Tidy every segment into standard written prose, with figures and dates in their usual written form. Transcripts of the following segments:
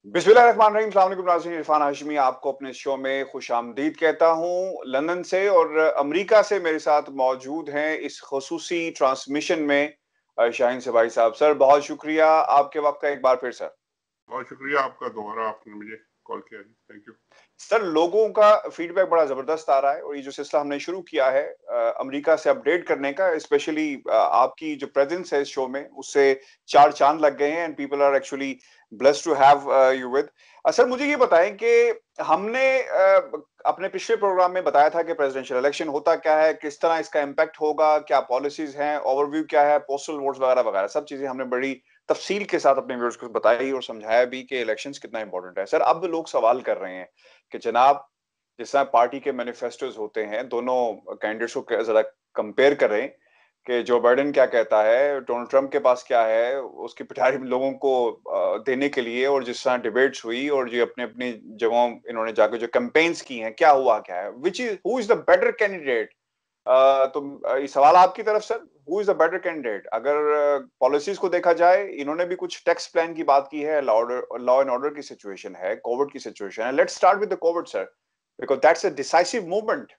बिस्मिल्लाहिर्रहमानिर्रहीम, अस्सलाम वालेकुम नाज़रीन। इरफान हाशमी आपको अपने शो में खुशामदीद कहता हूँ लंदन से, और अमेरिका से मेरे साथ मौजूद हैं इस खुसूसी ट्रांसमिशन में शाहीन सबाई साहब। सर बहुत शुक्रिया आपके वक्त का एक बार फिर सर। बहुत शुक्रिया आपका, दोबारा आपने मुझे कॉल किया। थैंक यू सर लोगों का फीडबैक बड़ा जबरदस्त आ रहा है, और ये जो सिलसिला हमने शुरू किया है अमेरिका से अपडेट करने का, स्पेशली आपकी जो प्रेजेंस है इस शो में, उससे चार चांद लग गए हैं and people are actually blessed to have you with. Sir मुझे ये बताएं कि हमने अपने पिछले प्रोग्राम में बताया था कि प्रेसिडेंशियल इलेक्शन होता क्या है, किस तरह इसका इम्पैक्ट होगा, क्या पॉलिसीज हैं, ओवरव्यू क्या है, पोस्टल वोट्स वगैरह वगैरह सब चीजें हमने बड़ी तफसील के साथ अपने व्यूअर्स को बताई और समझाया भी कि इलेक्शंस कितना इंपॉर्टेंट है। सर अब लोग सवाल कर रहे हैं कि जनाब जिस तरह पार्टी के मैनिफेस्टोज होते हैं, दोनों कैंडिडेट्स को जरा कंपेयर करें कि जो बाइडेन क्या कहता है, डोनाल्ड ट्रंप के पास क्या है उसकी पिटारी लोगों को देने के लिए, और जिस तरह डिबेट्स हुई और जो अपने अपनी जगहों इन्होंने जाकर जो कैंपेन्स की हैं, क्या हुआ क्या है, which is who is the better candidate. तो ये सवाल आपकी तरफ sir, who is the better candidate? अगर पॉलिसीज को देखा जाए, इन्होंने भी कुछ टैक्स प्लान की बात की है, लॉ एंड ऑर्डर की सिचुएशन है, कोविड की सिचुएशन है। Let's start with the Covid sir, because that's a decisive movement.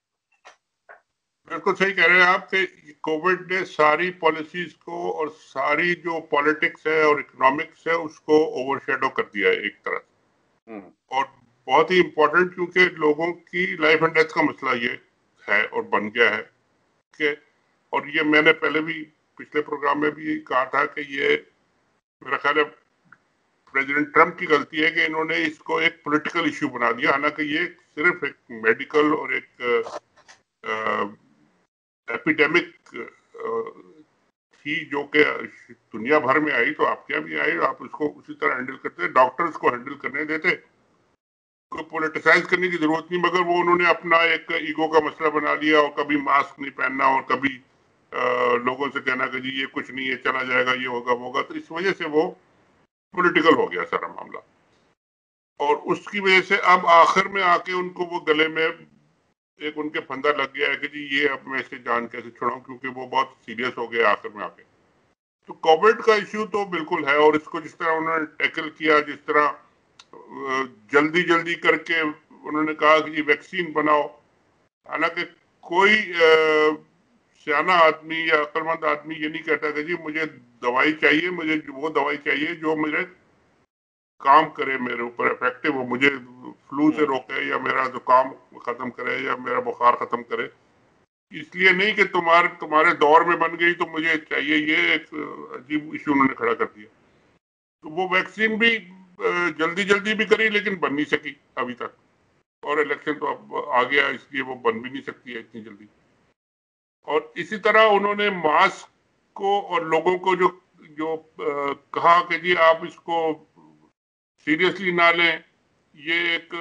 बिल्कुल सही कह रहे हैं आप कि कोविड ने सारी पॉलिसीज को और सारी जो पॉलिटिक्स है और इकोनॉमिक्स है उसको ओवरशैडो कर दिया है एक तरह से। और बहुत ही इम्पोर्टेंट, क्योंकि लोगों की लाइफ एंड डेथ का मसला ये है और बन गया है कि, और ये मैंने पहले भी पिछले प्रोग्राम में भी कहा था कि ये मेरा ख्याल है प्रेसिडेंट ट्रंप की गलती है कि इन्होंने इसको एक पॉलिटिकल इश्यू बना दिया, हालांकि ये सिर्फ एक मेडिकल और एक एपिडेमिक थी जो कि दुनिया भर में आई, तो आपके यहाँ भी आई, आप उसको उसी तरह हैंडल करते, डॉक्टर्स को हैंडल करने देते, कोई पोलिटिसाइज करने की जरूरत नहीं। मगर वो उन्होंने अपना एक ईगो का मसला बना लिया, और कभी मास्क नहीं पहनना और कभी लोगों से कहना कि जी ये कुछ नहीं है, चला जाएगा, ये होगा वो होगा, तो इस वजह से वो पॉलिटिकल हो गया सारा मामला। और उसकी वजह से अब आखिर में आके उनको वो गले में एक उनके फंदा लग गया है कि जी ये अब मैं इससे जान कैसे छुड़ाऊं, क्योंकि वो बहुत सीरियस हो गया आखिर में आके। तो कोविड का इश्यू तो बिल्कुल है, और इसको जिस तरह उन्होंने टैकल किया, जिस तरह जल्दी जल्दी करके उन्होंने कहा कि जी वैक्सीन बनाओ, हालांकि कोई सियाना आदमी या अक्लमंद आदमी ये नहीं कहता कि जी मुझे दवाई चाहिए, मुझे वो दवाई चाहिए जो मुझे काम करे, मेरे ऊपर इफेक्टिव हो, मुझे फ्लू से रोके या मेरा जुकाम खत्म करे या मेरा बुखार खत्म करे। इसलिए नहीं कि तुम्हारे दौर में बन गई तो मुझे चाहिए, ये एक अजीब इश्यू उन्होंने खड़ा कर दिया। तो वो वैक्सीन भी जल्दी जल्दी भी करी लेकिन बन नहीं सकी अभी तक, और इलेक्शन तो अब आ गया इसलिए वो बन भी नहीं सकती है इतनी जल्दी। और इसी तरह उन्होंने मास्क को और लोगों को जो जो कहा कि जी आप इसको सीरियसली ना लें, ये एक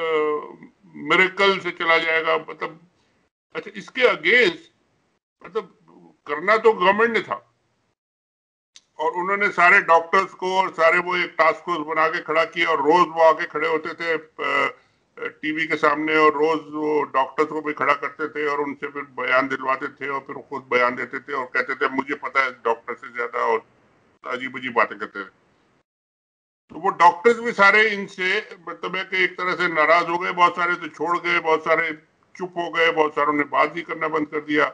मिरेकल से चला जाएगा, मतलब अच्छा इसके अगेंस्ट, मतलब करना तो गवर्नमेंट ने था, और उन्होंने सारे डॉक्टर्स को और सारे वो एक टास्क फोर्स बना के खड़ा किया, और रोज वो आके खड़े होते थे टीवी के सामने, और रोज वो डॉक्टर्स को भी खड़ा करते थे और उनसे फिर बयान दिलवाते थे, और फिर खुद बयान देते थे और कहते थे मुझे पता है डॉक्टर से ज्यादा, और अजीब अजीब बातें करते थे। तो वो डॉक्टर्स भी सारे इनसे मतलब है कि एक तरह से नाराज हो गए, बहुत सारे तो छोड़ गए, बहुत सारे चुप हो गए, बहुत सारों ने बात ही करना बंद कर दिया।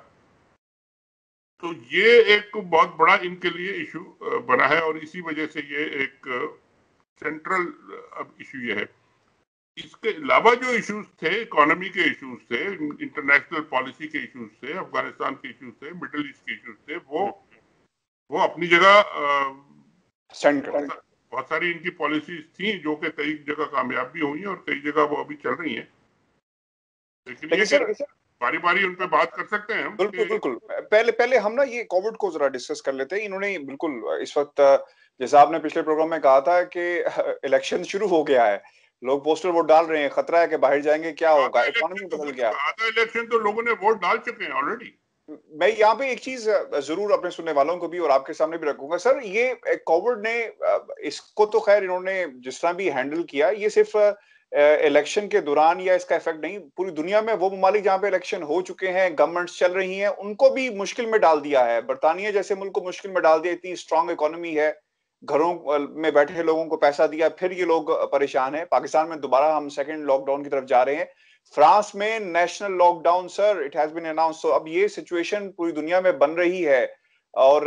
तो ये एक बहुत बड़ा इनके लिए इशू बना है, और इसी वजह से ये एक सेंट्रल अब इशू ये है। इसके अलावा जो इश्यूज थे, इकोनॉमी के इश्यूज थे, इंटरनेशनल पॉलिसी के इश्यूज थे, अफगानिस्तान के इश्यूज थे, मिडिल ईस्ट के इश्यूज थे, वो अपनी जगह बहुत सारी इनकी पॉलिसीज थी जो कि कई जगह कामयाब भी हुई और कई जगह वो अभी चल रही हैं। लेकिन ये सर बारी बारी उन पे बात कर सकते हैं हम। बिल्कुल बिल्कुल, पहले पहले हम ना ये कोविड को जरा डिस्कस कर लेते हैं। इन्होंने बिल्कुल इस वक्त जैसा आपने पिछले प्रोग्राम में कहा था कि इलेक्शन शुरू हो गया है, लोग पोस्टल वोट डाल रहे हैं, खतरा है कि बाहर जाएंगे, क्या होगा, इकोनॉमी बदल गया। आधा इलेक्शन तो लोगों ने वोट डाल चुके हैं ऑलरेडी। मैं यहाँ पे एक चीज जरूर अपने सुनने वालों को भी और आपके सामने भी रखूंगा सर, ये कोविड ने इसको तो खैर इन्होंने जिस तरह भी हैंडल किया, ये सिर्फ इलेक्शन के दौरान या इसका इफेक्ट नहीं, पूरी दुनिया में वो ममालिक जहाँ पे इलेक्शन हो चुके हैं, गवर्नमेंट्स चल रही हैं, उनको भी मुश्किल में डाल दिया है। बरतानिया जैसे मुल्क को मुश्किल में डाल दिया, इतनी स्ट्रांग इकोनॉमी है, घरों में बैठे लोगों को पैसा दिया, फिर ये लोग परेशान हैं। पाकिस्तान में दोबारा हम सेकंड लॉकडाउन की तरफ जा रहे हैं। फ्रांस में national lockdown sir, it has been announce. तो अब ये सिचुएशन पूरी दुनिया में बन रही है। और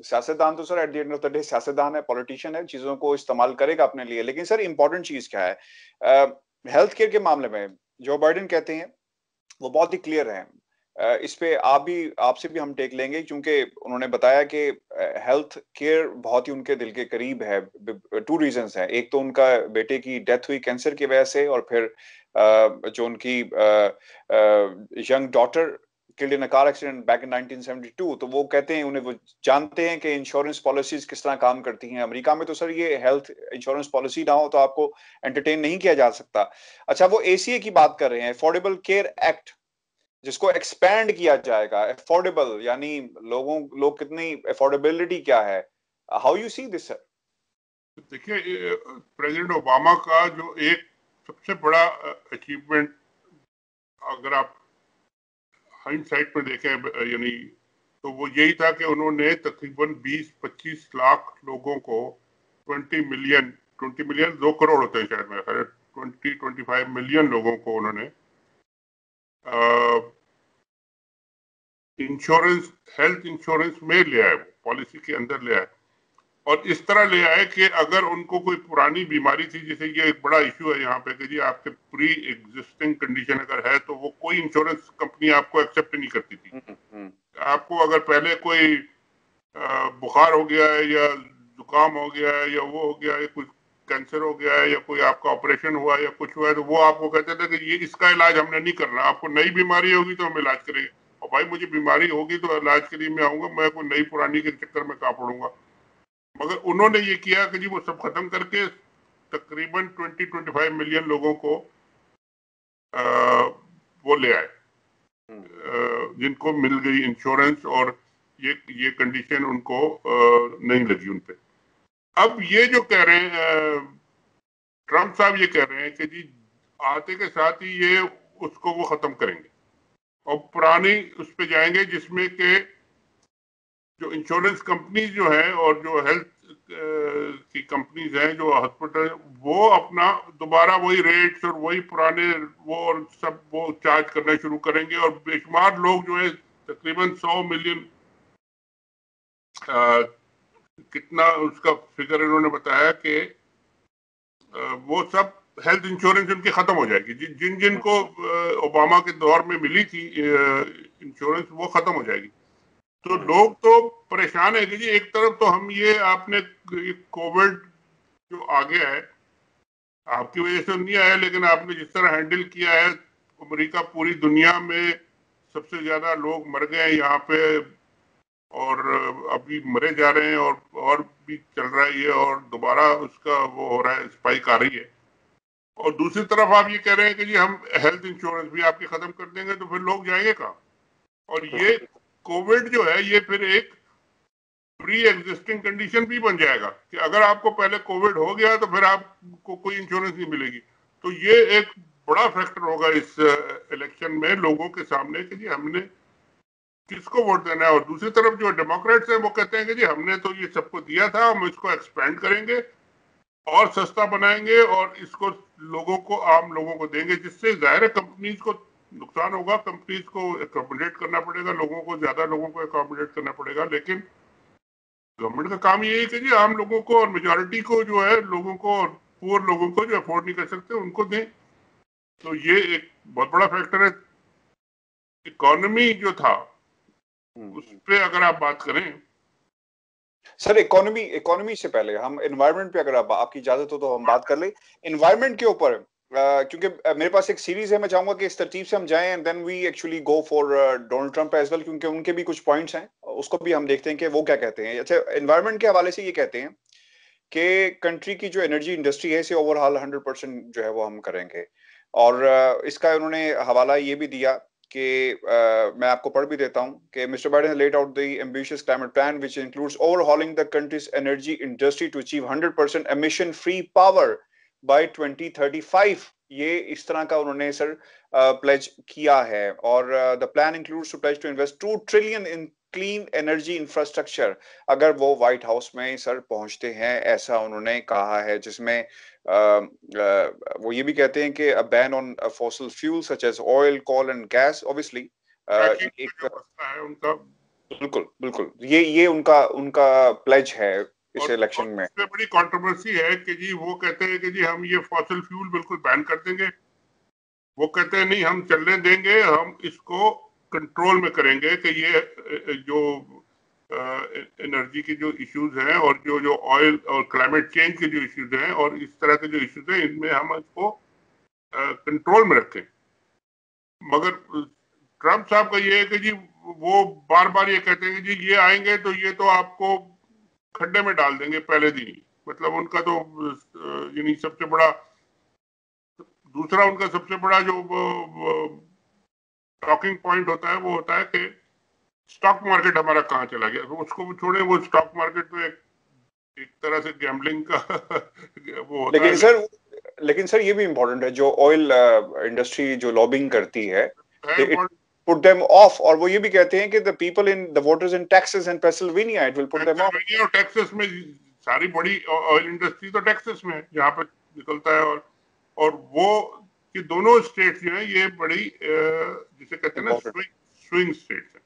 सियासतदान तो sir at the end of the day सियासतदान है, पॉलिटिशियन है, चीजों को इस्तेमाल करेगा अपने लिए। लेकिन सर इंपॉर्टेंट चीज क्या है, हेल्थ केयर के मामले में जो बाइडेन कहते हैं वो बहुत ही क्लियर है। इस पे आपसे भी हम टेक लेंगे, क्योंकि उन्होंने बताया कि हेल्थ केयर बहुत ही उनके दिल के करीब है। टू रीजंस हैं, एक तो उनका बेटे की डेथ हुई कैंसर की वजह से, और फिर जो उनकी young daughter killed in a car accident back in 1972। तो वो कहते हैं, उन्हें वो जानते हैं कि इंश्योरेंस पॉलिसीज किस तरह काम करती हैं। अमेरिका में तो सर ये हेल्थ इंश्योरेंस पॉलिसी ना हो तो आपको एंटरटेन नहीं किया जा सकता। अच्छा, वो एसीए की बात कर रहे हैं, अफोर्डेबल केयर एक्ट, जिसको एक्सपैंड किया जाएगा। अफोर्डेबल यानी लोग कितनी अफोर्डेबिलिटी क्या है, how you see this sir? देखिए, प्रेसिडेंट ओबामा का जो एक सबसे बड़ा अचीवमेंट, अगर आप हाइंडसाइट में देखें यानी, तो वो यही था कि उन्होंने तकरीबन 20-25 लाख लोगों को 20 मिलियन 2 करोड़ होते हैं शायद, मेरे ख्याल 20-25 मिलियन लोगों को उन्होंने इंश्योरेंस, हेल्थ इंश्योरेंस में ले आए, वो पॉलिसी के अंदर ले आए। और इस तरह ले आए कि अगर उनको कोई पुरानी बीमारी थी, जैसे ये एक बड़ा इश्यू है यहाँ पे कि जी आपके प्री एग्जिस्टिंग कंडीशन अगर है तो वो कोई इंश्योरेंस कंपनी आपको एक्सेप्ट नहीं करती थी। आपको अगर पहले कोई बुखार हो गया है या जुकाम हो गया है या वो हो गया है, कुछ कैंसर हो गया है या कोई आपका ऑपरेशन हुआ या कुछ हुआ है, तो वो आपको कहते थे कि ये इसका इलाज हमने नहीं करना, आपको नई बीमारी होगी तो हम इलाज करेंगे। और भाई मुझे बीमारी होगी तो इलाज के लिए मैं आऊंगा, मैं कोई नई पुरानी के चक्कर में कहाँ पड़ूंगा। मगर उन्होंने ये किया कि जी वो सब खत्म करके तकरीबन 20-25 मिलियन लोगों को वो ले आए, जिनको मिल गई इंश्योरेंस, और ये कंडीशन उनको नहीं लगी उन पे। अब ये जो कह रहे हैं ट्रम्प साहब, ये कह रहे हैं कि जी आते के साथ ही ये उसको वो खत्म करेंगे और पुरानी उस पे जाएंगे, जिसमें के जो इंश्योरेंस कंपनीज जो है और जो हेल्थ की कंपनीज हैं, जो हॉस्पिटल, वो अपना दोबारा वही रेट्स और वही पुराने वो और सब वो चार्ज करना शुरू करेंगे। और बेशुमार लोग जो है, तकरीबन 100 मिलियन, कितना उसका फिगर इन्होंने बताया कि वो सब हेल्थ इंश्योरेंस उनकी खत्म हो जाएगी। जिन जिनको ओबामा के दौर में मिली थी इंश्योरेंस, वो खत्म हो जाएगी। तो लोग तो परेशान है कि जी एक तरफ तो हम ये आपने कोविड जो आ गया है, आपकी वजह से नहीं आया, लेकिन आपने जिस तरह हैंडल किया है, अमेरिका पूरी दुनिया में सबसे ज्यादा लोग मर गए हैं यहाँ पे, और अभी मरे जा रहे हैं, और भी चल रहा है ये, और दोबारा उसका वो हो रहा है, स्पाइक आ रही है। और दूसरी तरफ आप ये कह रहे हैं कि जी हम हेल्थ इंश्योरेंस भी आपके खत्म कर देंगे, तो फिर लोग जाएंगे कहाँ? और ये कोविड जो है ये फिर एक प्री एग्जिस्टिंग कंडीशन भी बन जाएगा कि अगर आपको पहले कोविड हो गया तो फिर आपको कोई इंश्योरेंस नहीं मिलेगी। तो ये एक बड़ा फैक्टर होगा इस इलेक्शन में लोगों के सामने कि जी हमने किसको वोट देना है। और दूसरी तरफ जो डेमोक्रेट्स हैं वो कहते हैं कि जी हमने तो ये सबको दिया था, हम इसको एक्सपेंड करेंगे और सस्ता बनाएंगे और इसको लोगों को, आम लोगों को देंगे, जिससे जाहिर कंपनीज को नुकसान होगा, कंपनीज को एकोमोडेट करना पड़ेगा, लोगों को, ज्यादा लोगों को एकोमोडेट करना पड़ेगा। लेकिन गवर्नमेंट का काम ये है कि जी आम लोगों को और मेजॉरिटी को जो है, लोगों को और पुअर लोगों को जो अफोर्ड नहीं कर सकते उनको दें। तो ये एक बहुत बड़ा फैक्टर है। इकोनॉमी जो था उस पे अगर आप बात करें सर, इकोनॉमी से पहले हम एनवायरनमेंट पे, अगर आपकी इजाजत हो तो हम बात कर ले एनवायरनमेंट के ऊपर। क्योंकि मेरे पास एक सीरीज है, मैं चाहूंगा कि इस तरतीब से हम जाएं and then we actually go for Donald Trump as well, क्योंकि उनके भी कुछ पॉइंट्स हैं, उसको भी हम देखते हैं कि वो क्या कहते हैं। अच्छा, एनवायरनमेंट के हवाले से ये कहते हैं कि कंट्री की जो एनर्जी इंडस्ट्री है इसे ओवरऑल 100% जो है वो हम करेंगे। और इसका उन्होंने हवाला ये भी दिया कि मैं आपको पढ़ भी देता हूं कि mister Biden led out the ambitious climate plan which includes overhauling the country's energy industry to achieve 100% emission free power by 2035। ये इस तरह का उन्होंने सर प्लेज किया है। और the plan includes to pledge to invest 2 trillion in clean energy infrastructure, अगर वो व्हाइट हाउस में सर पहुंचते हैं, ऐसा उन्होंने कहा है, जिसमें वो ये भी कहते हैं कि a ban on fossil fuel such as oil, coal and gas, obviously fracking एक का जो मसला है उनका। बिल्कुल बिल्कुल, ये उनका उनका प्लेज है इस और इलेक्शन में। इसमें बड़ी कंट्रोवर्सी है कि जी वो कहते हैं कि जी हम ये फॉसिल फ्यूल बिल्कुल बैन कर देंगे, वो कहते हैं नहीं हम चलने देंगे, हम इसको कंट्रोल में करेंगे कि ये जो एनर्जी के जो इश्यूज हैं और जो जो ऑयल और क्लाइमेट चेंज के जो इश्यूज हैं और इस तरह के जो इश्यूज हैं, इनमें हम इसको कंट्रोल में रखें। मगर ट्रम्प साहब का ये है कि जी वो बार बार ये कहते हैं कि जी ये आएंगे तो ये तो आपको खड्डे में डाल देंगे पहले दिन ही। मतलब उनका तो यानी सबसे बड़ा, दूसरा उनका सबसे बड़ा जो टॉकिंग पॉइंट होता है वो होता है कि स्टॉक मार्केट हमारा कहाँ चला गया। तो उसको छोड़े, वो स्टॉक मार्केट तो एक तरह से गैम्बलिंग का वो होता लेकिन है। सर लेकिन सर ये भी इम्पोर्टेंट है, जो ऑयल इंडस्ट्री जो लॉबिंग करती है, put them off, और वो ये भी कहते हैं कि the people in the voters in Texas and Pennsylvania, it will put them off. Pennsylvania और टेक्सास में सारी बड़ी ऑयल इंडस्ट्री तो टेक्सास में है जहाँ पे निकलता है। और वो ये दोनों स्टेट्स जो हैं ये बड़ी जिसे कहते हैं ना स्विंग स्टेट्स हैं।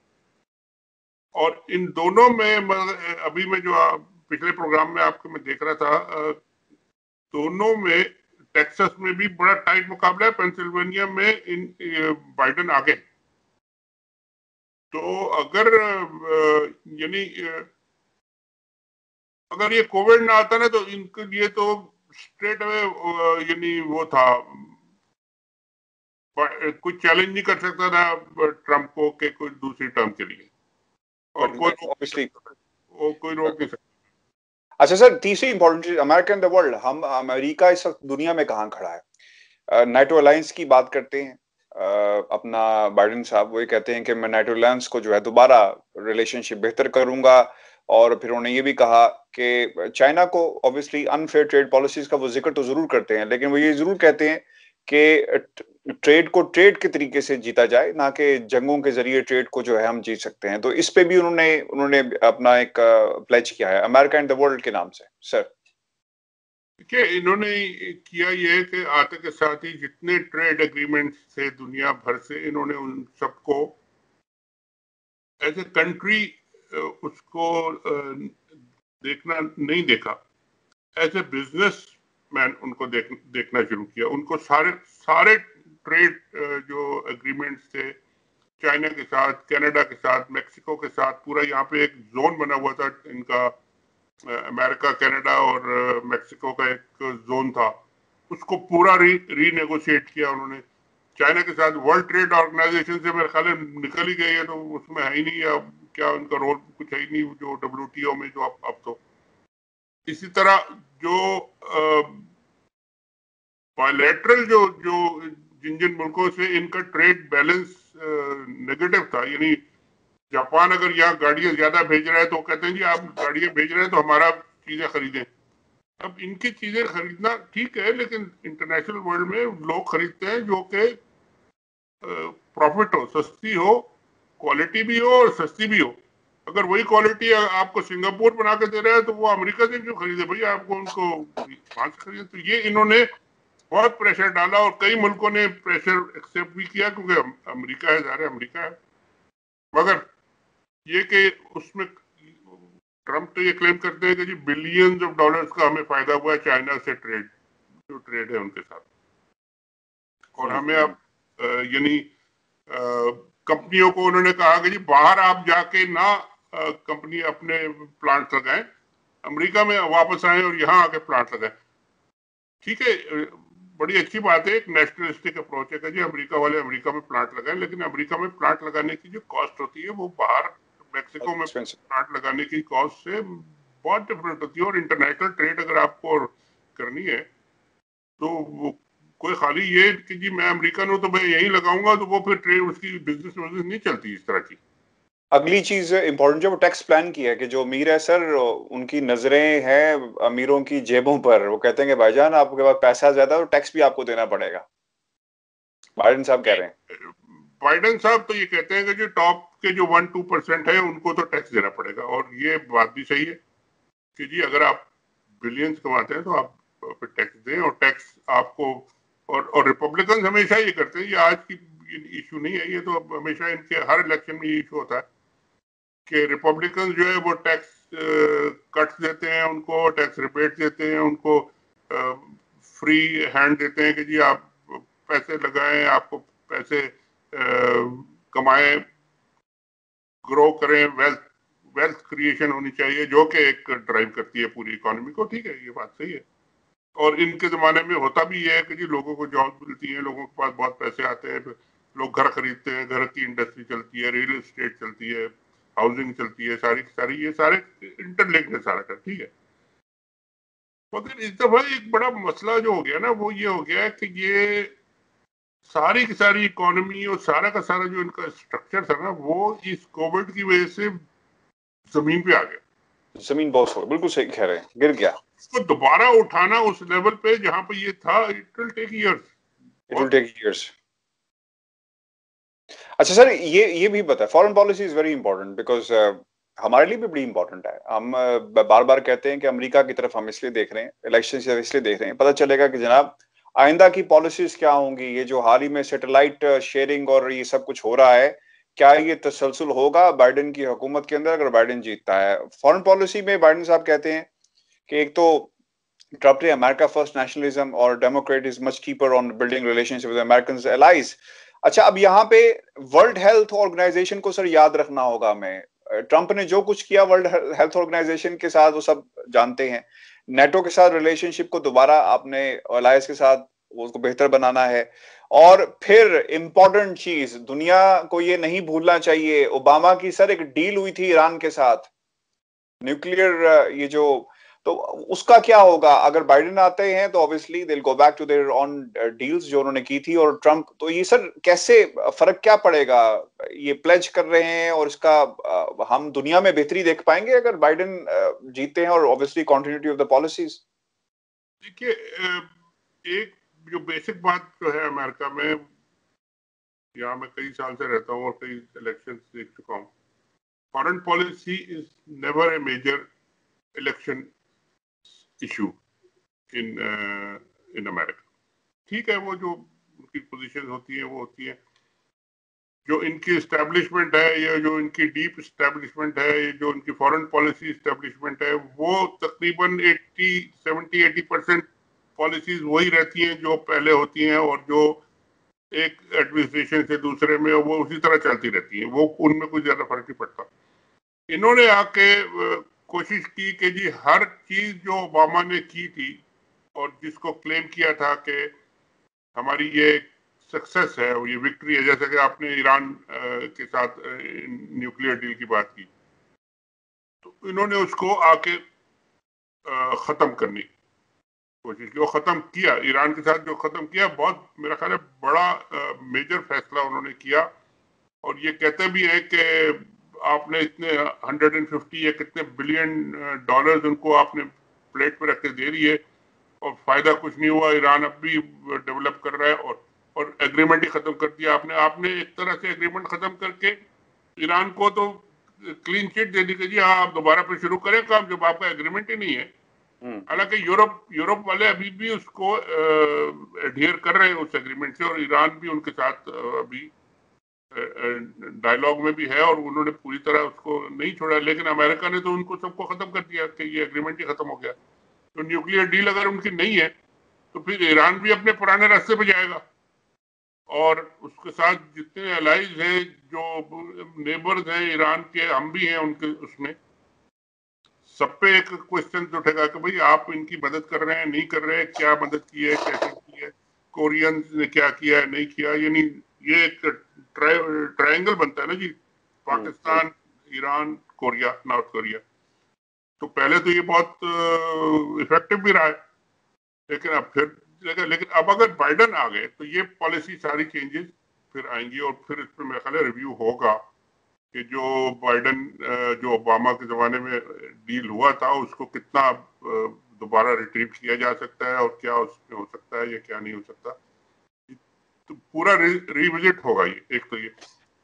और इन दोनों में अभी मैं जो पिछले प्रोग्राम में आपको मैं देख रहा था, दोनों में टेक्सास में भी बड़ा टाइट मुकाबला है, पेंसिल्वेनिया में इन बाइडेन आगे। तो अगर यानी अगर ये कोविड ना आता ना तो इनके लिए तो स्ट्रेट अवे यानी वो था, कुछ चैलेंज नहीं कर सकता था ट्रम्प को के कोई दूसरी टर्म के लिए, और कोई रोक नहीं सकता। अच्छा सर, तीसरी इंपॉर्टेंट चीज, अमेरिका इन द वर्ल्ड, हम अमेरिका इस वक्त दुनिया में कहाँ खड़ा है? नाटो अलायंस की बात करते हैं अपना बाइडेन साहब, वो ये कहते हैं कि मैं नाटो अलायंस को जो है दोबारा रिलेशनशिप बेहतर करूंगा। और फिर उन्होंने ये भी कहा कि चाइना को ऑब्वियसली अनफेयर ट्रेड पॉलिसीज का वो जिक्र तो जरूर करते हैं, लेकिन वो ये जरूर कहते हैं कि ट्रेड को ट्रेड के तरीके से जीता जाए, ना कि जंगों के जरिए ट्रेड को जो है हम जीत सकते हैं। तो इस पे भी उन्होंने उन्होंने अपना एक प्लेज किया है अमेरिका एंड द वर्ल्ड के नाम से। सर देखिए, इन्होंने किया ये कि आते के साथ ही जितने ट्रेड एग्रीमेंट थे दुनिया भर से, इन्होंने उन सबको एज ए कंट्री उसको देखना नहीं देखा, एज ए बिजनेस मैन उनको देखना शुरू किया। उनको सारे ट्रेड जो एग्रीमेंट्स थे चाइना के साथ, कनाडा के साथ, मेक्सिको के साथ, पूरा यहाँ पे एक जोन बना हुआ था इनका, अमेरिका, कनाडा और मेक्सिको का एक जोन था, उसको पूरा रीनेगोशिएट किया उन्होंने। चाइना के साथ वर्ल्ड ट्रेड ऑर्गेनाइजेशन से मेरे ख्याल निकल ही गई है, तो उसमें है ही नहीं, अब क्या उनका रोल कुछ है ही नहीं जो WTO में जो अब तो। इसी तरह जो बायलैटरल जो जो जिन मुल्कों से इनका ट्रेड बैलेंस नेगेटिव था, यानी जापान अगर यहाँ गाड़ियां ज्यादा भेज रहा है तो कहते हैं जी आप गाड़ियां भेज रहे हैं तो हमारा चीजें खरीदें। अब इनकी चीजें खरीदना ठीक है, लेकिन इंटरनेशनल वर्ल्ड में लोग खरीदते हैं जो कि प्रॉफिट हो, सस्ती हो, क्वालिटी भी हो और सस्ती भी हो। अगर वही क्वालिटी आपको सिंगापुर बना के दे रहा है तो वो अमेरिका से क्यों खरीदे भैया, आपको उनको वहां से खरीदे। तो ये इन्होंने बहुत प्रेशर डाला और कई मुल्कों ने प्रेशर एक्सेप्ट भी किया, क्योंकि अमेरिका है, ज़ाहिर है अमेरिका है। मगर ये कि उसमें ट्रम्प तो ये क्लेम करते हैं कि जी बिलियंस ऑफ डॉलर्स का हमें फायदा हुआ है चाइना से जो ट्रेड है उनके साथ। और हमें अब यानी कंपनियों को उन्होंने कहा कि जी बाहर आप जाके ना कंपनी अपने प्लांट लगाएं, अमेरिका में वापस आए और यहाँ आके प्लांट लगाएं। ठीक है, बड़ी अच्छी बात है, एक नेशनलिस्टिक अप्रोच है कि जी अमेरिका वाले अमेरिका में प्लांट लगाएं, लेकिन अमेरिका में प्लांट लगाने की जो कॉस्ट होती है वो बाहर मेक्सिको में प्लांट लगाने की कॉस्ट से बहुत डिफरेंट होती है। और इंटरनेशनल ट्रेड अगर आपको करनी है तो वो कोई खाली ये कि जी मैं अमेरिकन हूं तो मैं यहीं लगाऊंगा, तो वो फिर ट्रेड उसकी बिजनेस नहीं चलती इस तरह की। अगली चीज इंपॉर्टेंट जो टैक्स प्लान की है कि जो अमीर है सर, उनकी नजरें हैं अमीरों की जेबों पर। वो कहते हैं कि भाईजान आपके पास पैसा ज्यादा है तो टैक्स भी आपको देना पड़ेगा, बाइडेन साहब कह रहे हैं। बाइडेन साहब तो ये कहते हैं कि जो टॉप के जो 1-2% है उनको तो टैक्स देना पड़ेगा, और ये बात भी सही है कि जी अगर आप बिलियंस कमाते हैं तो आप फिर टैक्स दें, और टैक्स आपको, और रिपब्लिकन हमेशा ये करते हैं, ये आज की इशू नहीं है, ये तो हमेशा इनके हर इलेक्शन में ये इशू होता है कि रिपब्लिकन जो है वो टैक्स कट्स देते हैं, उनको टैक्स रिबेट देते हैं, उनको फ्री हैंड देते हैं कि जी आप पैसे लगाएं, आपको पैसे कमाएं, ग्रो करें, वेल्थ वेल्थ क्रिएशन होनी चाहिए, जो कि एक ड्राइव करती है पूरी इकोनॉमी को। ठीक है, ये बात सही है। और इनके जमाने में होता भी है कि जी लोगों को जॉब मिलती है, लोगों के पास बहुत पैसे आते हैं, लोग घर खरीदते हैं, घर की इंडस्ट्री चलती है, रियल एस्टेट चलती है, हाउसिंग चलती है, सारी सारी ये सारे इंटरलिंक्ड है सारा का। ठीक है, मगर इस दफा एक बड़ा मसला जो हो गया ना, वो ये हो गया कि ये सारी की सारी इकोनॉमी और सारा का सारा जो इनका स्ट्रक्चर था ना, वो इस कोविड की वजह से जमीन पे आ गया। जमीन बहुत हो, बिल्कुल सही कह रहे हैं, गिर गया। इसको दोबारा उठाना उस लेवल पे जहां पे ये था, it will take years. It will take years. अच्छा सर, ये भी पता है, foreign policy is very important because हमारे लिए भी बड़ी इंपॉर्टेंट है। हम बार बार कहते हैं कि अमेरिका की तरफ हम इसलिए देख रहे हैं, इलेक्शन से इसलिए देख रहे हैं, पता चलेगा कि जनाब आइंदा की पॉलिसीज क्या होंगी। ये जो हाल ही में सैटेलाइट शेयरिंग और ये सब कुछ हो रहा है, क्या ये तसलसल होगा बाइडेन की हुकूमत के अंदर अगर बाइडेन जीतता है? फॉरेन पॉलिसी में बाइडेन साहब कहते हैं कि एक तो ट्रम्प ने अमेरिका फर्स्ट नेशनलिज्म और Democrat is much keeper on building relationship with American allies. अच्छा, अब यहाँ पे वर्ल्ड हेल्थ ऑर्गेनाइजेशन को सर याद रखना होगा हमें। ट्रम्प ने जो कुछ किया वर्ल्ड हेल्थ ऑर्गेनाइजेशन के साथ वो सब जानते हैं। नेटो के साथ रिलेशनशिप को दोबारा आपने अलायंस के साथ उसको बेहतर बनाना है। और फिर इंपॉर्टेंट चीज दुनिया को ये नहीं भूलना चाहिए, ओबामा की सर एक डील हुई थी ईरान के साथ, न्यूक्लियर ये जो, तो उसका क्या होगा अगर बाइडेन आते हैं? तो obviously they will go back to their own deals जो उन्होंने की थी। और ट्रम्प तो ये सर कैसे फर्क क्या पड़ेगा? ये प्लेज कर रहे हैं और इसका हम दुनिया में बेहतरी देख पाएंगे अगर बाइडेन जीते हैं, और obviously continuity of the policies. देखिए, एक जो बेसिक बात जो है अमेरिका में, यहाँ मैं कई साल से रहता हूँ और कई इलेक्शन देख चुका हूँ, foreign policy is never a major election issue in in America. ठीक है, वो जो उनकी पोजीशन होती है वो होती है, जो इनकी इस्टेब्लिशमेंट है, ये जो इनकी डीप इस्टेब्लिशमेंट है, ये जो इनकी फॉरेन पॉलिसी इस्टेब्लिशमेंट है, वो तकरीबन 70-80% पॉलिसीज वही रहती हैं जो पहले होती हैं, और जो एक एडमिनिस्ट्रेशन से दूसरे में वो उसी तरह चलती रहती हैं, वो उनमें कोई ज्यादा फर्क नहीं पड़ता। इन्होंने आके कोशिश की कि जी हर चीज जो ओबामा ने की थी और जिसको क्लेम किया था कि हमारी ये सक्सेस है, ये विक्ट्री है, जैसे कि आपने ईरान के साथ न्यूक्लियर डील की बात की, तो इन्होंने उसको आके खत्म करने की कोशिश की और खत्म किया। ईरान के साथ जो खत्म किया, बहुत मेरा ख्याल है बड़ा मेजर फैसला उन्होंने किया। और ये कहते भी है कि आपने इतने 150 या कितने बिलियन डॉलर्स उनको आपने प्लेट पे रख के दे दिए और फायदा कुछ नहीं हुआ, ईरान अब भी डेवलप कर रहा है, और एग्रीमेंट ही खत्म कर दिया आपने। आपने एक तरह से एग्रीमेंट खत्म करके ईरान को तो क्लीन चिट दे दी कि जी हाँ आप दोबारा फिर शुरू करें काम, जब आपका एग्रीमेंट ही नहीं है। हालांकि यूरोप वाले अभी भी उसको एडहियर कर रहे हैं उस एग्रीमेंट से, और ईरान भी उनके साथ अभी डायलॉग में भी है, और उन्होंने पूरी तरह उसको नहीं छोड़ा। लेकिन अमेरिका ने तो उनको सबको खत्म कर दिया कि ये एग्रीमेंट ही खत्म हो गया। तो न्यूक्लियर डील अगर उनकी नहीं है तो फिर ईरान भी अपने पुराने रास्ते पे जाएगा, और उसके साथ जितने अलाइज हैं, जो नेबर्स हैं ईरान के, हम भी हैं उनके, उसमें सब पे एक क्वेश्चन उठेगा कि भाई आप इनकी मदद कर रहे हैं, नहीं कर रहे हैं, क्या मदद की है, कैसे की है, कोरियन ने क्या किया है, नहीं किया। यानी ये एक ट्रायंगल बनता है ना जी, Pakistan, Iran, Korea, north Korea. तो पहले तो ये बहुत इफेक्टिव भी रहा है, लेकिन अब फिर लेकिन अब अगर बाइडन आ गए तो ये पॉलिसी सारी चेंजेस फिर आएंगी, और फिर इस पर मेरे ख्याल है रिव्यू होगा कि जो बाइडन जो ओबामा के जमाने में डील हुआ था उसको कितना दोबारा रिट्रीव किया जा सकता है, और क्या उसमें हो सकता है या क्या नहीं हो सकता। तो पूरा रिविजिट होगा ये, एक तो ये।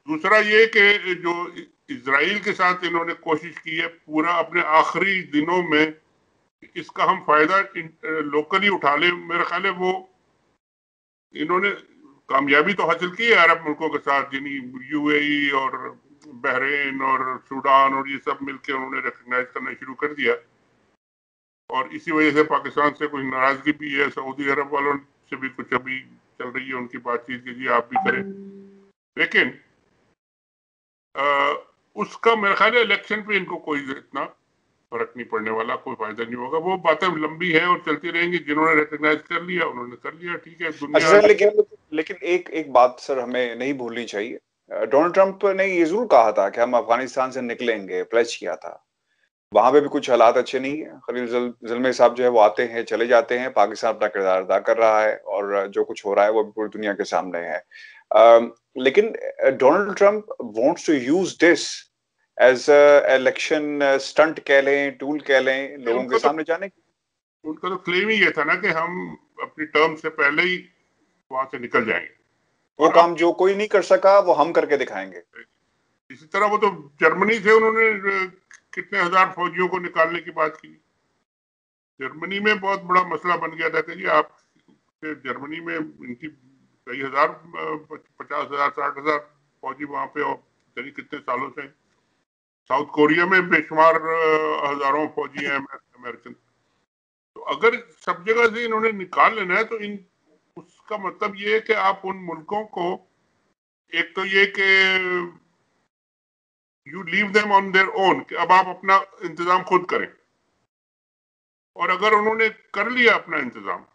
दूसरा ये कि जो इजराइल के साथ इन्होंने कोशिश की है पूरा अपने आखिरी दिनों में इसका हम फायदा लोकली उठा ले, मेरा ख्याल है वो इन्होंने कामयाबी तो हासिल की है अरब मुल्कों के साथ, जिन्हीं यूएई और बहरीन और सूडान और ये सब मिलकर उन्होंने रिकग्नाइज करना शुरू कर दिया। और इसी वजह से पाकिस्तान से कुछ नाराजगी भी है, सऊदी अरब वालों से भी कुछ अभी चल रही है उनकी बातचीत की जी आप भी करें, लेकिन उसका मेरा ख्याल है इलेक्शन पे इनको कोई इतना फर्क नहीं पड़ने वाला, कोई फायदा नहीं होगा। वो बातें लंबी है और चलती रहेंगी, जिन्होंने रिकग्नाइज कर लिया उन्होंने कर लिया, ठीक है। दुनिया अच्छा सर, लेकिन एक बात सर हमें नहीं भूलनी चाहिए। डोनाल्ड ट्रंप ने ये जरूर कहा था कि हम अफगानिस्तान से निकलेंगे, प्लेज किया था। वहां पे भी कुछ हालात अच्छे नहीं है। खलील ज़िलमी साहब जो है वो आते हैं चले जाते हैं, पाकिस्तान अपना किरदार अदा कर रहा है और जो कुछ हो रहा है वो भी पूरी दुनिया के सामने है। लेकिन Donald Trump wants to use this as election stunt कह लें, टूल कह लें, लोगों के सामने जाने की। उनका तो क्लेम ही ये था ना कि हम अपनी टर्म से पहले ही वहां से निकल जाएंगे, वो और काम जो कोई नहीं कर सका वो हम करके दिखाएंगे। इसी तरह वो तो जर्मनी से उन्होंने कितने हजार फौजियों को निकालने की बात की। जर्मनी में बहुत बड़ा मसला बन गया था कि जी आप जर्मनी में इनकी कई हजार 50,000 60,000 फौजी वहां पे और कितने सालों से। साउथ कोरिया में बेशुमार हजारों फौजी हैं अमेरिकन। तो अगर सब जगह से इन्होंने निकाल लेना है तो इन उसका मतलब ये है कि आप उन मुल्कों को, एक तो ये कि you leave them on their own, कि अब आप अपना इंतजाम खुद करें। और अगर उन्होंने कर लिया अपना इंतजाम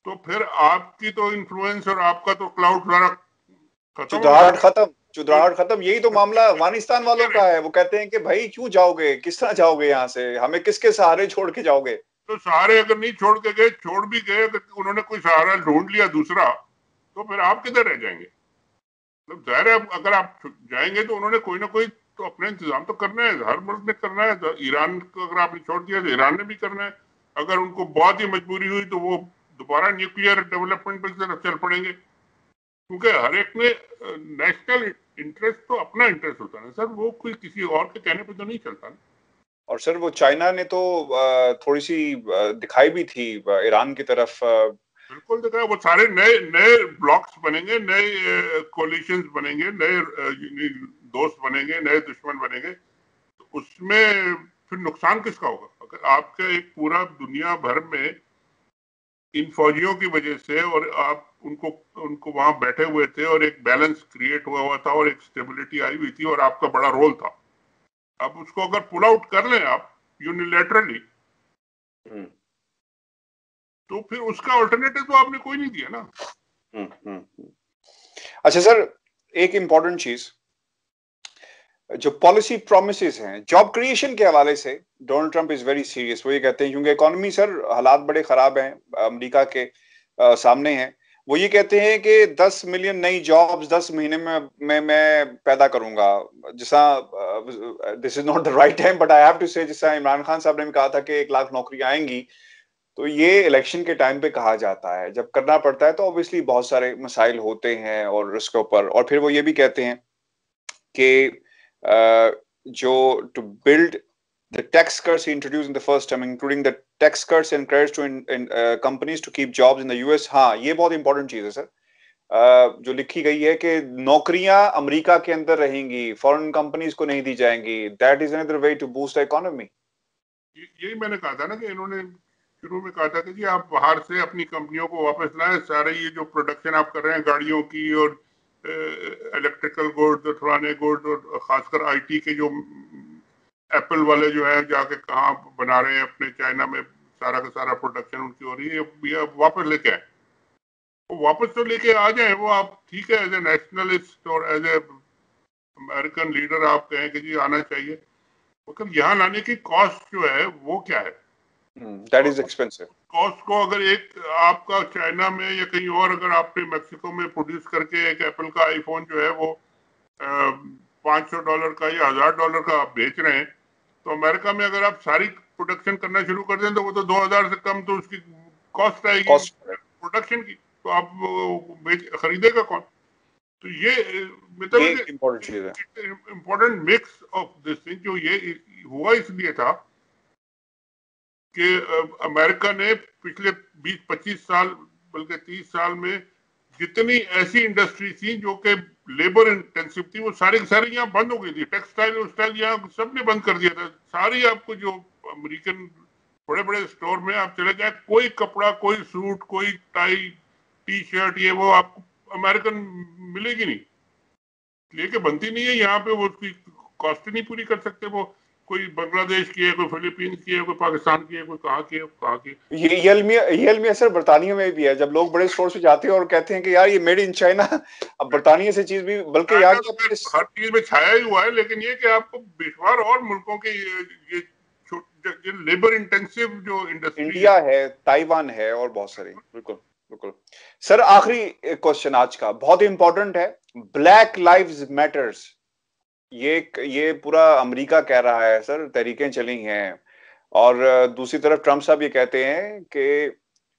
तो फिर आपकी तो इन्फ्लुएंस और आपका तो क्लाउड सारा खत्म हो चुदराहट जाएगा। खत्म, चुदराहट खत्म। यही तो मामला अफगानिस्तान वालों का है। वो कहते हैं कि भाई क्यों जाओगे, किस तरह जाओगे, यहाँ से हमें किसके सहारे छोड़ के जाओगे। तो सहारे अगर नहीं छोड़ के गए, छोड़ भी गए, अगर उन्होंने कोई सहारा ढूंढ लिया दूसरा, तो फिर आप किधर रह जाएंगे। मतलब जाहिर है अगर आप जाएंगे तो उन्होंने कोई ना कोई तो अपना इंतजाम तो करना है, हर मुल्क ने करना है। तो ईरान को अगर आपने छोड़ दिया तो ईरान ने भी करना है। अगर उनको बहुत ही मजबूरी हुई तो वो दोबारा न्यूक्लियर डेवलपमेंट पर चल पड़ेंगे, क्योंकि हर एक में नेशनल इंटरेस्ट तो अपना इंटरेस्ट होता है सर, वो कोई किसी और के कहने पर तो नहीं चलता ना। और सर वो चाइना ने तो थोड़ी सी दिखाई भी थी ईरान की तरफ। बिल्कुल देखा, वो सारे नए नए ब्लॉक्स बनेंगे, नए कोलिशंस बनेंगे, नए दोस्त बनेंगे, नए दुश्मन बनेंगे। तो उसमें फिर नुकसान किसका होगा। अगर आपके एक पूरा दुनिया भर में इन फौजियों की वजह से, और आप उनको उनको वहां बैठे हुए थे और एक बैलेंस क्रिएट हुआ हुआ था और एक स्टेबिलिटी आई हुई थी और आपका बड़ा रोल था, अब उसको अगर पुल आउट कर लें आप यूनिलैटरली, तो फिर उसका अल्टरनेटिव तो आपने कोई नहीं दिया ना। अच्छा सर, एक इंपॉर्टेंट चीज, जो पॉलिसी प्रोमिसेस हैं जॉब क्रिएशन के हवाले से, Donald Trump is very serious. वो ये कहते हैं क्योंकि इकोनॉमी सर हालात बड़े खराब हैं अमेरिका के सामने हैं। वो ये कहते हैं कि 10 मिलियन नई जॉब्स 10 महीने में मैं पैदा करूंगा। जैसा this is not the right time but I have to say, जैसा इमरान खान साहब ने भी कहा था कि 1 लाख नौकरियां आएंगी, तो ये इलेक्शन के टाइम पे कहा जाता है। जब करना पड़ता है तो ऑब्वियसली बहुत सारे मसाइल होते हैं और उसके ऊपर। और फिर वो ये भी कहते हैं कि जो to build the tax cuts he introduced in the first term, including the tax cuts and credits to companies to keep jobs in the US। हाँ, ये बहुत इंपॉर्टेंट चीज है सर, जो लिखी गई है कि नौकरियां अमेरिका के अंदर रहेंगी, फॉरेन कंपनीज को नहीं दी जाएंगी। That is another way to boost the economy. यही मैंने कहा था ना कि इन्होंने शुरू में कहा था कि जी आप बाहर से अपनी कंपनियों को वापस लाएं, सारे ये जो प्रोडक्शन आप कर रहे हैं गाड़ियों की और इलेक्ट्रिकल गुड्स और फलाने गुड्स और खासकर आईटी के जो एप्पल वाले जो है जाके कहाँ बना रहे हैं अपने चाइना में, सारा का सारा प्रोडक्शन उनकी हो रही है, ये वापस लेके आए। वो वापस तो लेके आ जाए वो, आप ठीक है एज ए नेशनलिस्ट और एज ए अमेरिकन लीडर आप कहें कि जी आना चाहिए, मतलब यहाँ लाने की कॉस्ट जो है वो क्या है। That is expensive. कॉस्ट को अगर एक आपका चाइना में या कहीं और अगर आपने मेक्सिको में प्रोड्यूस करके एक एप्पल का आईफोन जो है वो $500 का या $1,000 का आप बेच रहे हैं, तो अमेरिका में अगर आप सारी प्रोडक्शन करना शुरू कर दें तो वो तो 2,000 से कम तो उसकी कॉस्ट आएगी प्रोडक्शन की। तो आप खरीदेगा कौन? तो ये मतलब इम्पोर्टेंट चीज है, important mix of this thing. जो ये हुआ इसलिए था कि अमेरिका ने पिछले 20-25 साल बल्कि 30 साल में जितनी ऐसी इंडस्ट्री थी जो कि लेबर इंटेंसिव थी वो सारी की सारी यहाँ बंद हो गई थी। टेक्सटाइल वस्टाइल यहाँ सबने बंद कर दिया था। सारी आपको जो अमेरिकन बड़े बड़े स्टोर में आप चले जाए, कोई कपड़ा, कोई सूट, कोई टाई, टी शर्ट, ये वो आपको अमेरिकन मिलेगी नहीं, लेके बनती नहीं है यहाँ पे। वो उसकी कॉस्ट ही नहीं पूरी कर सकते। वो कोई बांग्लादेश की है, कोई फिलीपींस की है, कोई पाकिस्तान की है, कोई कहाँ की है, कहाँ की। ये अलमिया सर बर्तानिया में भी है। जब लोग बड़े स्टोर से जाते हैं और कहते हैं कि यार ये मेड इन चाइना, अब बर्तानिया से चीज भी, बल्कि यहाँ तो हर चीज में छाया ही हुआ है, लेकिन ये कि आपको विश्वास और मुल्कों के ये लेबर इंटेंसिव जो इंडस्ट्री इंडिया है, ताइवान है और बहुत सारी। बिल्कुल बिल्कुल सर। आखिरी क्वेश्चन आज का बहुत इंपॉर्टेंट है, ब्लैक लाइव्स मैटर्स। ये पूरा अमेरिका कह रहा है सर, तहरीकें चली हैं, और दूसरी तरफ ट्रम्प साहब ये कहते हैं कि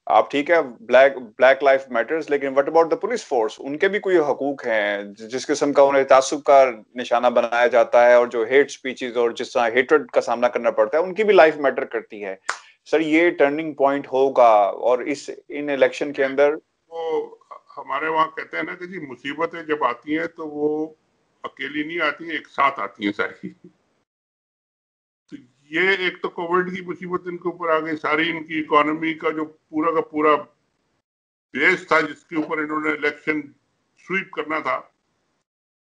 आप ठीक है, ब्लैक ब्लैक लाइफ मैटर्स, लेकिन what about the police force? उनके भी कोई हकूक हैं? जिस किस्म का उन्हें तासुब का निशाना बनाया जाता है और जो हेट स्पीचेस और जिस तरह हेट्रेड का सामना करना पड़ता है, उनकी भी लाइफ मैटर करती है। सर ये टर्निंग पॉइंट होगा, और इन इलेक्शन के अंदर वो हमारे वहाँ कहते हैं ना कि जी मुसीबतें जब आती हैं तो वो अकेली नहीं आती, एक साथ आती हैं सारी। तो ये एक तो कोविड की मुसीबत इनके ऊपर आ गई, सारी इनकी इकोनॉमी का जो पूरा का पूरा बेस था जिसके ऊपर इन्होंने इलेक्शन स्वीप करना था,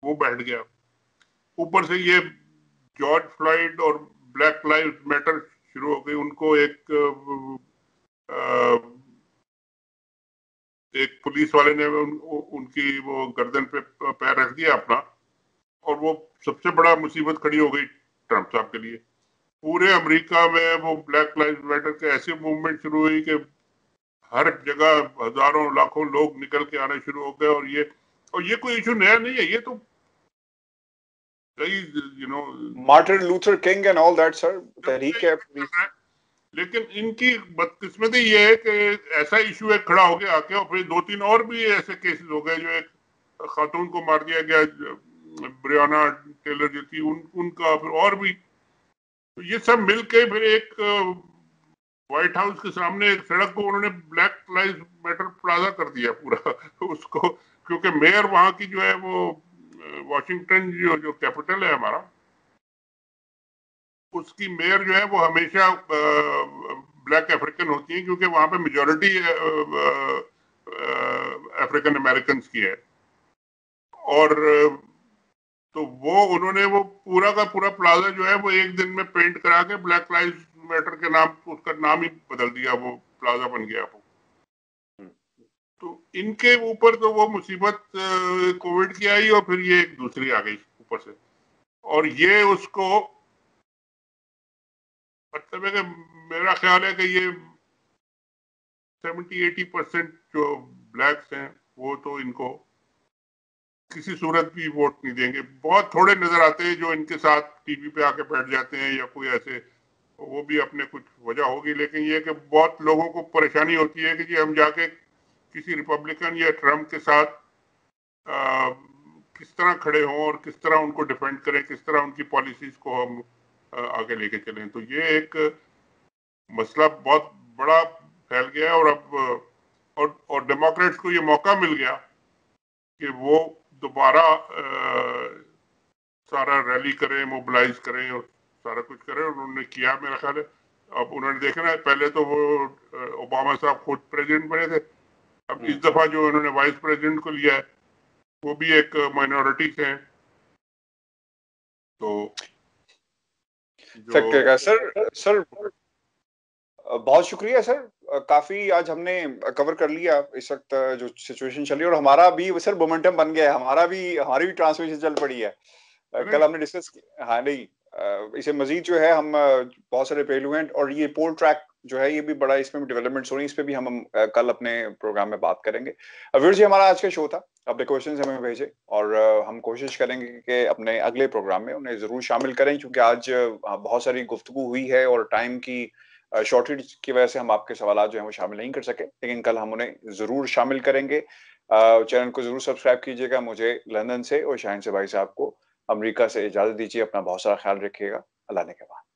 वो बैठ गया। ऊपर से ये जॉर्ज फ्लॉइड और ब्लैक लाइव्स मैटर शुरू हो गई। उनको एक पुलिस वाले ने उनकी वो गर्दन पे पैर रख दिया अपना, और वो सबसे बड़ा मुसीबत खड़ी हो गई ट्रम्प साहब के लिए। पूरे अमेरिका में वो ब्लैक लाइव्स मैटर के ऐसे मूवमेंट शुरू हुई कि हर जगह हजारों लाखों लोग निकल के आने शुरू हो गए। और ये कोई इशू नया नहीं है, ये तो कई Martin Luther King and all that sir, तहरीक है। लेकिन इनकी बदकिस्मती ये है कि ऐसा इशू एक खड़ा हो गया आके, और फिर 2-3 और भी ऐसे केसेस हो गए। जो एक खातून को मार दिया गया, ब्रियाना टेलर जो थी, उनका, फिर और भी। तो ये सब मिलके फिर एक व्हाइट हाउस के सामने एक सड़क को उन्होंने ब्लैक लाइव्स मैटर प्लाजा कर दिया पूरा उसको, क्योंकि मेयर वहां की जो है वो वॉशिंगटन जो कैपिटल है हमारा, उसकी मेयर जो है वो हमेशा ब्लैक अफ्रीकन होती है, क्योंकि वहां पे मेजोरिटी अफ्रीकन अमेरिकन की है। और तो वो उन्होंने वो पूरा का पूरा प्लाजा जो है वो एक दिन में पेंट करा के ब्लैक लाइव्स मैटर के नाम, उसका नाम ही बदल दिया, वो प्लाजा बन गया वो। तो इनके ऊपर तो वो मुसीबत कोविड की आई, और फिर ये एक दूसरी आ गई ऊपर से। और ये उसको मतलब है कि मेरा ख्याल है कि ये 70-80% जो ब्लैक्स हैं वो तो इनको किसी सूरत भी वोट नहीं देंगे। बहुत थोड़े नजर आते हैं जो इनके साथ टीवी पे आके बैठ जाते हैं या कोई ऐसे, वो भी अपने कुछ वजह होगी। लेकिन ये कि बहुत लोगों को परेशानी होती है कि जी हम जाके किसी रिपब्लिकन या ट्रम्प के साथ किस तरह खड़े हों और किस तरह उनको डिफेंड करें, किस तरह उनकी पॉलिसीज को हम आगे लेके चलें। तो ये एक मसला बहुत बड़ा फैल गया। और अब और डेमोक्रेट्स को ये मौका मिल गया कि वो दोबारा सारा रैली करें, मोबिलाइज करें और सारा कुछ करें। उन्होंने किया मेरा ख्याल है। अब उन्होंने देखा ना, पहले तो वो ओबामा साहब खुद प्रेसिडेंट बने थे, अब इस दफा जो उन्होंने वाइस प्रेसिडेंट को लिया है वो भी एक माइनॉरिटी से है। तो जो सर बहुत शुक्रिया सर, काफी आज हमने कवर कर लिया इस वक्त जो सिचुएशन चल रही है, और हमारा भी सर मोमेंटम बन गया है, हमारी भी ट्रांसमिशन चल पड़ी है। कल हमने डिस्कस किया, हाँ नहीं, इसे मजीद जो है हम बहुत सारे पहलू हैं, और ये पोल ट्रैक जो है ये भी बड़ा, इसमें भी डेवलपमेंट्स हो रही है, इस पे भी हम कल अपने प्रोग्राम में बात करेंगे। वीर जी, हमारा आज का शो था, अपने क्वेश्चंस हमें भेजे, और हम कोशिश करेंगे कि अपने अगले प्रोग्राम में उन्हें जरूर शामिल करें, क्योंकि आज बहुत सारी गुफ्तगू हुई है और टाइम की शॉर्टेज की वजह से हम आपके सवाल जो हैं वो शामिल नहीं कर सके, लेकिन कल हम उन्हें जरूर शामिल करेंगे। चैनल को जरूर सब्सक्राइब कीजिएगा। मुझे लंदन से और शाहीन से भाई साहब को अमेरिका से इजाजत दीजिए। अपना बहुत सारा ख्याल रखिएगा। अल्लाह ने के बाद।